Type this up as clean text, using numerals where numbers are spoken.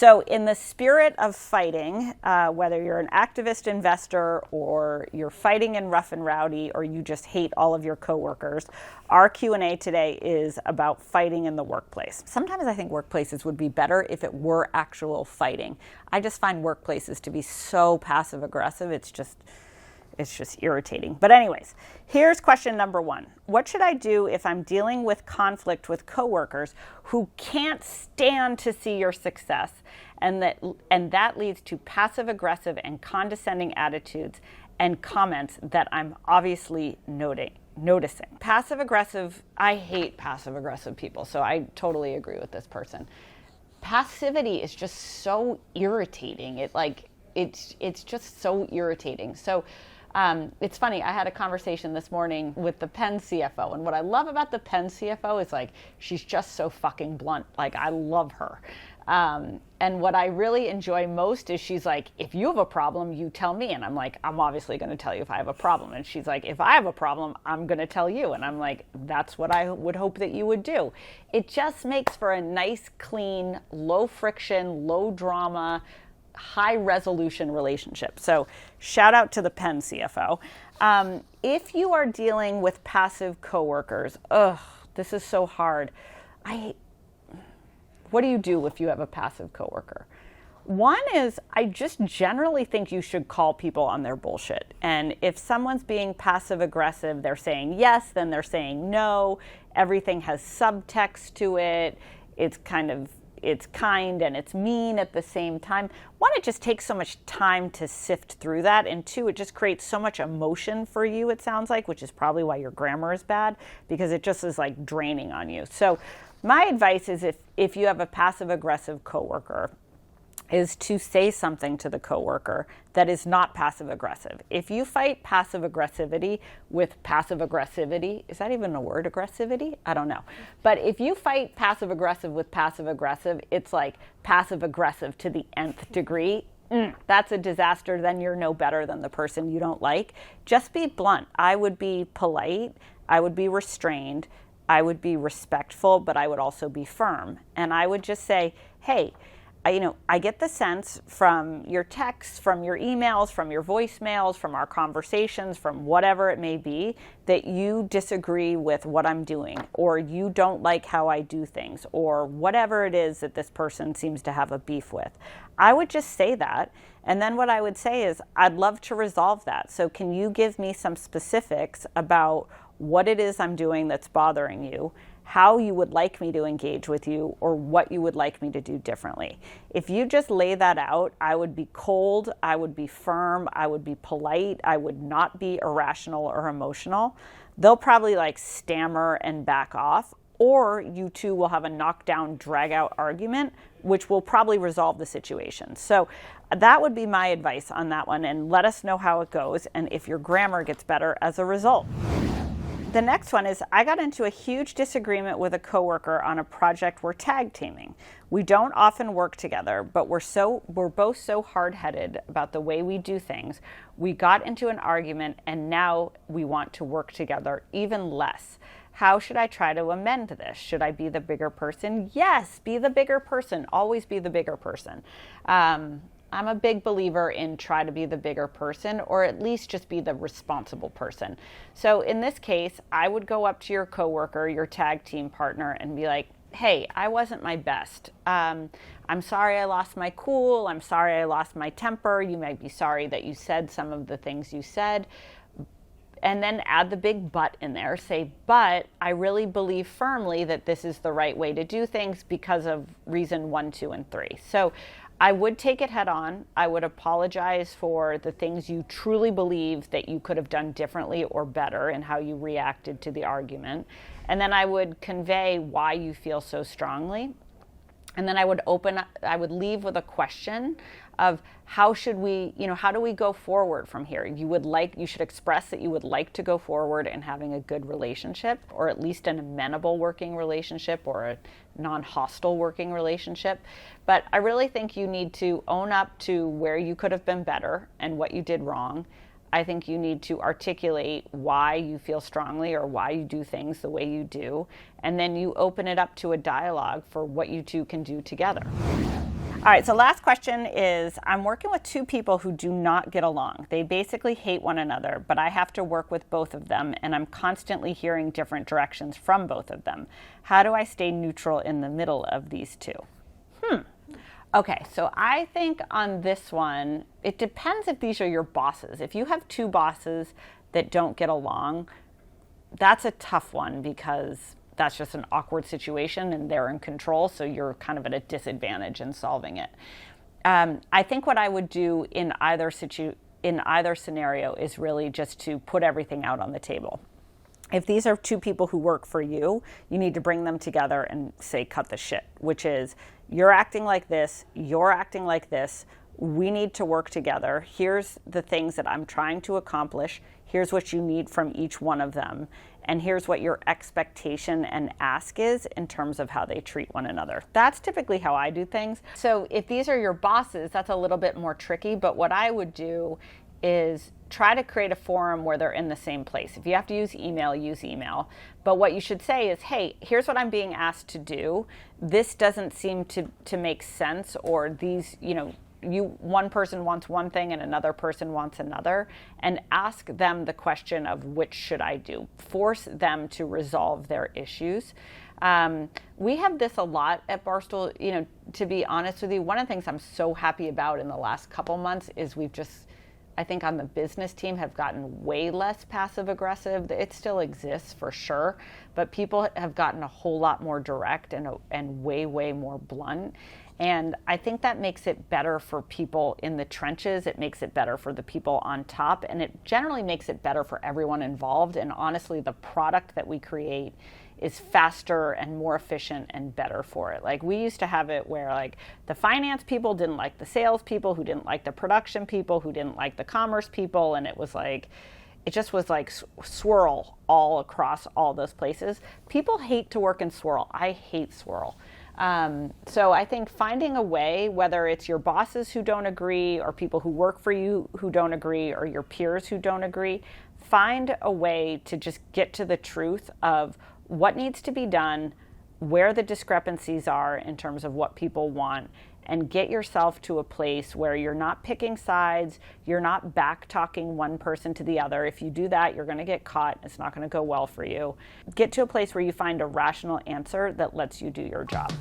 So in the spirit of fighting, whether you're an activist investor or you're fighting in rough and rowdy or you just hate all of your coworkers, our Q&A today is about fighting in the workplace. Sometimes I think workplaces would be better if it were actual fighting. I just find workplaces to be so passive aggressive. It's just irritating. But anyways, here's question number 1. What should I do if I'm dealing with conflict with coworkers who can't stand to see your success and that leads to passive aggressive and condescending attitudes and comments that I'm obviously noticing? Passive aggressive, I hate passive aggressive people, so I totally agree with this person. Passivity is just so irritating. It's just so irritating. So it's funny, I had a conversation this morning with the Penn CFO, and what I love about the Penn CFO is she's just so fucking blunt. I love her. And what I really enjoy most is she's like, if you have a problem, you tell me. And I'm like, I'm obviously going to tell you if I have a problem. And she's like, if I have a problem, I'm going to tell you. And I'm like, that's what I would hope that you would do. It just makes for a nice, clean, low friction, low drama, high resolution relationship. So shout out to the Penn CFO. If you are dealing with passive coworkers, this is so hard. What do you do if you have a passive coworker? One is, I just generally think you should call people on their bullshit. And if someone's being passive aggressive, they're saying yes, then they're saying no. Everything has subtext to it. It's kind and it's mean at the same time. One, it just takes so much time to sift through that. And 2, it just creates so much emotion for you, it sounds like, which is probably why your grammar is bad, because it just is draining on you. So my advice is if you have a passive aggressive coworker, is to say something to the coworker that is not passive aggressive. If you fight passive aggressivity with passive aggressivity, is that even a word, aggressivity? I don't know. But if you fight passive aggressive with passive aggressive, it's like passive aggressive to the nth degree. That's a disaster. Then you're no better than the person you don't like. Just be blunt. I would be polite. I would be restrained. I would be respectful, but I would also be firm. And I would just say, hey, I get the sense from your texts, from your emails, from your voicemails, from our conversations, from whatever it may be, that you disagree with what I'm doing, or you don't like how I do things, or whatever it is that this person seems to have a beef with. I would just say that. And then what I would say is, I'd love to resolve that. So can you give me some specifics about what it is I'm doing that's bothering you, how you would like me to engage with you, or what you would like me to do differently? If you just lay that out, I would be cold, I would be firm, I would be polite, I would not be irrational or emotional. They'll probably stammer and back off, or you two will have a knockdown, drag out argument, which will probably resolve the situation. So that would be my advice on that one, and let us know how it goes and if your grammar gets better as a result. The next one is, I got into a huge disagreement with a coworker on a project we're tag teaming. We don't often work together, but we're both so hard-headed about the way we do things. We got into an argument and now we want to work together even less. How should I try to amend this? Should I be the bigger person? Yes, be the bigger person. Always be the bigger person. I'm a big believer in try to be the bigger person, or at least just be the responsible person. So in this case, I would go up to your coworker, your tag team partner, and be like, hey, I wasn't my best. I'm sorry I lost my cool. I'm sorry I lost my temper. You might be sorry that you said some of the things you said. And then add the big but in there. Say, but I really believe firmly that this is the right way to do things because of reason 1, 2, and 3. So I would take it head on. I would apologize for the things you truly believe that you could have done differently or better and how you reacted to the argument. And then I would convey why you feel so strongly. And then I would leave with a question of how do we go forward from here? You should express that you would like to go forward in having a good relationship, or at least an amenable working relationship, or a non-hostile working relationship. But I really think you need to own up to where you could have been better and what you did wrong. I think you need to articulate why you feel strongly or why you do things the way you do. And then you open it up to a dialogue for what you two can do together. All right, so last question is, I'm working with two people who do not get along. They basically hate one another, but I have to work with both of them, and I'm constantly hearing different directions from both of them. How do I stay neutral in the middle of these two? Okay, so I think on this one, it depends if these are your bosses. If you have two bosses that don't get along, that's a tough one because that's just an awkward situation and they're in control, so you're kind of at a disadvantage in solving it. I think what I would do in either scenario is really just to put everything out on the table. If these are two people who work for you, you need to bring them together and say, cut the shit, which is, you're acting like this, you're acting like this, we need to work together. Here's the things that I'm trying to accomplish. Here's what you need from each one of them. And here's what your expectation and ask is in terms of how they treat one another. That's typically how I do things. So if these are your bosses, that's a little bit more tricky. But what I would do is try to create a forum where they're in the same place. If you have to use email, use email. But what you should say is, hey, here's what I'm being asked to do. This doesn't seem to make sense, or these, one person wants one thing and another person wants another, and ask them the question of which should I do. Force them to resolve their issues. We have this a lot at Barstool. To be honest with you, one of the things I'm so happy about in the last couple months is we've just, I think on the business team, have gotten way less passive aggressive. It still exists for sure, but people have gotten a whole lot more direct and way, way more blunt. And I think that makes it better for people in the trenches. It makes it better for the people on top, and it generally makes it better for everyone involved. And honestly, the product that we create is faster and more efficient and better for it. Like, we used to have it where like the finance people didn't like the sales people, who didn't like the production people, who didn't like the commerce people, and it just was like swirl all across all those places. People hate to work in swirl. I hate swirl. So I think finding a way, whether it's your bosses who don't agree, or people who work for you who don't agree, or your peers who don't agree, find a way to just get to the truth of what needs to be done, where the discrepancies are in terms of what people want, and get yourself to a place where you're not picking sides, you're not back talking one person to the other. If you do that, you're going to get caught. It's not going to go well for you. Get to a place where you find a rational answer that lets you do your job.